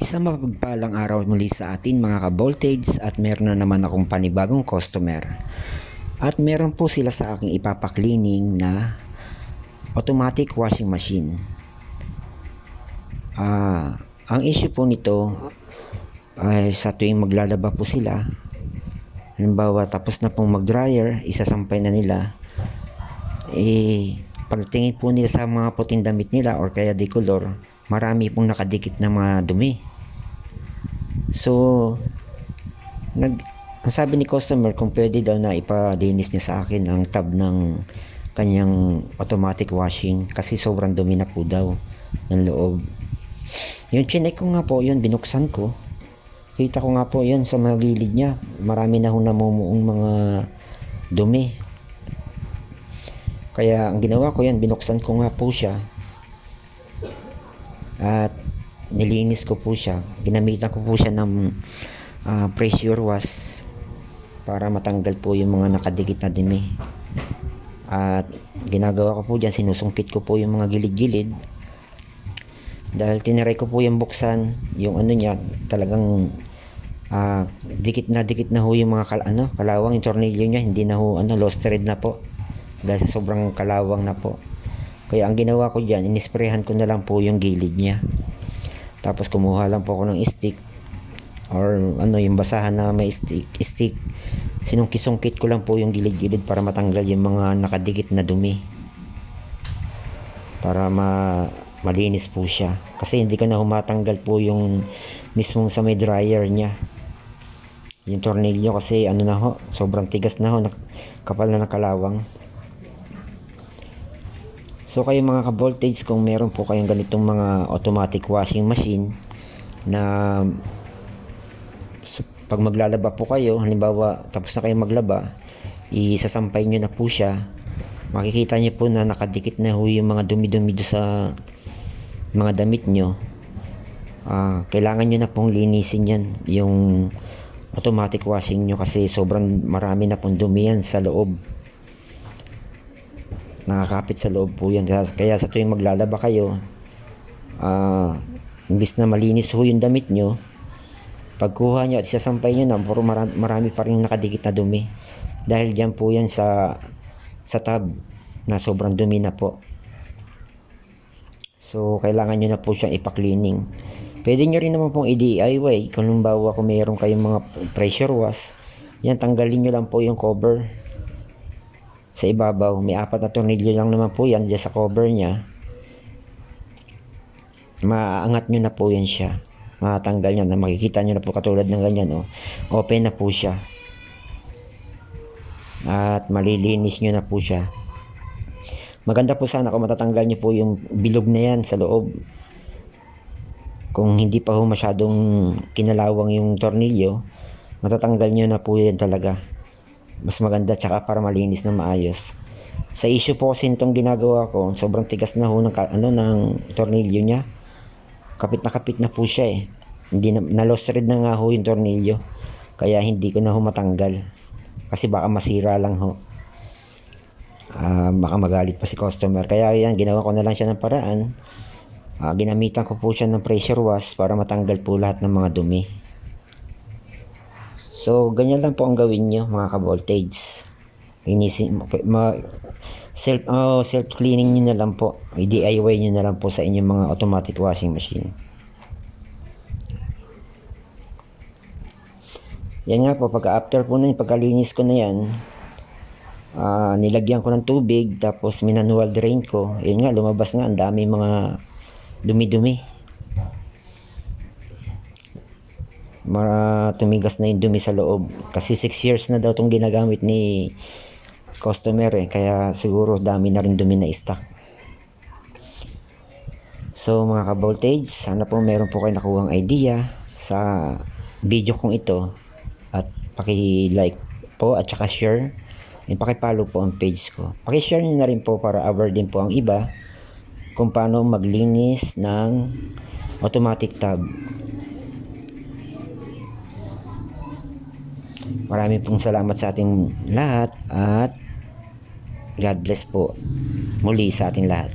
Isang mapagpalang araw muli sa atin mga ka-voltage at meron na naman akong panibagong customer. At meron po sila sa aking ipapaklining na automatic washing machine. Ang issue po nito ay sa tuwing maglalaba po sila, halimbawa tapos na pong mag-dryer, isasampay na nila, pagtingin po nila sa mga puting damit nila or kaya decolor, marami pong nakadikit na mga dumi. So, ang sabi ni customer kung pwede daw na ipalinis niya sa akin ang tab ng kanyang automatic washing kasi sobrang dumi na po daw ng loob. Yung chinek ko nga po, yun binuksan ko. Kita ko nga po yun sa mga gilid niya. Marami na hong namumuong mga dumi. Kaya ang ginawa ko yan, binuksan ko nga po siya. At nilinis ko po siya. Ginamitan ko po siya ng pressure wash para matanggal po yung mga nakadikit na dumi. At ginagawa ko po dyan, sinusungkit ko po yung mga gilid-gilid. Dahil tiniray ko po yung buksan, yung ano niya, talagang dikit na ho yung mga kalawang, yung tornilyo niya, hindi na ho, lost thread na po. Dahil sa sobrang kalawang na po. Kaya ang ginawa ko dyan, inisprehan ko na lang po yung gilid niya. Tapos kumuha lang po ako ng stick or yung basahan na may stick. Sinungkit-sungkit ko lang po yung gilid-gilid para matanggal yung mga nakadikit na dumi. Para malinis po siya. Kasi hindi ko na humatanggal po yung mismong sa may dryer niya. Yung tornilyo kasi sobrang tigas na ho, kapal na nakalawang. So kayo mga ka-voltage, kung meron po kayong ganitong mga automatic washing machine na pag maglalaba po kayo, halimbawa tapos na kayo maglaba, isasampay nyo na po siya, makikita nyo po na nakadikit na ho yung mga dumi-dumi sa mga damit nyo. Kailangan nyo na pong linisin yan, yung automatic washing nyo, kasi sobrang marami na pong dumi yan sa loob. Nakakapit sa loob po yan. Kaya sa tuwing maglalaba kayo, imbis na malinis ho yung damit nyo, pagkuha nyo at isasampay nyo na, puro marami pa rin nakadikit na dumi. Dahil dyan po yan sa tab na sobrang dumi na po. So kailangan nyo na po siyang ipaklining. Pwede nyo rin naman pong i-DIY. Kung halimbawa kung mayroon kayong mga pressure wash, yan, tanggalin nyo lang po yung cover sa ibabaw. May 4 na tornilyo lang naman po yan dyan sa cover nya. Maaangat nyo na po yan siya, matanggal nyo na, makikita nyo na po katulad ng ganyan, open na po siya at malilinis nyo na po siya. Maganda po sana kung matatanggal nyo po yung bilog na yan sa loob. Kung hindi pa ho masyadong kinalawang yung tornilyo, matatanggal nyo na po yan talaga. Mas maganda, tsaka para malinis na maayos. Sa issue po kasi nitong ginagawa ko, sobrang tigas na ho ng tornilyo niya. Kapit na po siya Hindi na lost thread na nga ho yung tornilyo. Kaya hindi ko na ho matanggal. Kasi baka masira lang ho. Baka magalit pa si customer. Kaya yan, ginawa ko na lang siya ng paraan. Ginamitan ko po siya ng pressure wash para matanggal po lahat ng mga dumi. So, ganyan lang po ang gawin nyo mga ka-voltage. Self-cleaning nyo na lang po. I-DIY nyo na lang po sa inyong mga automatic washing machine. Yan nga po, after po na pagkalinis ko na yan, nilagyan ko ng tubig, tapos minanual drain ko. Yun nga, lumabas nga, ang dami mga dumi-dumi. Tumigas na yung dumi sa loob kasi 6 years na daw itong ginagamit ni customer kaya siguro dami na rin dumi na stock. So mga ka-voltage, sana po meron po kayo nakuhang idea sa video kong ito, at paki-like po at saka share, and paki-follow po ang page ko. Paki-share niyo na rin po para aware din po ang iba kung paano maglinis ng automatic tab. Maraming pong salamat sa ating lahat at God bless po muli sa ating lahat.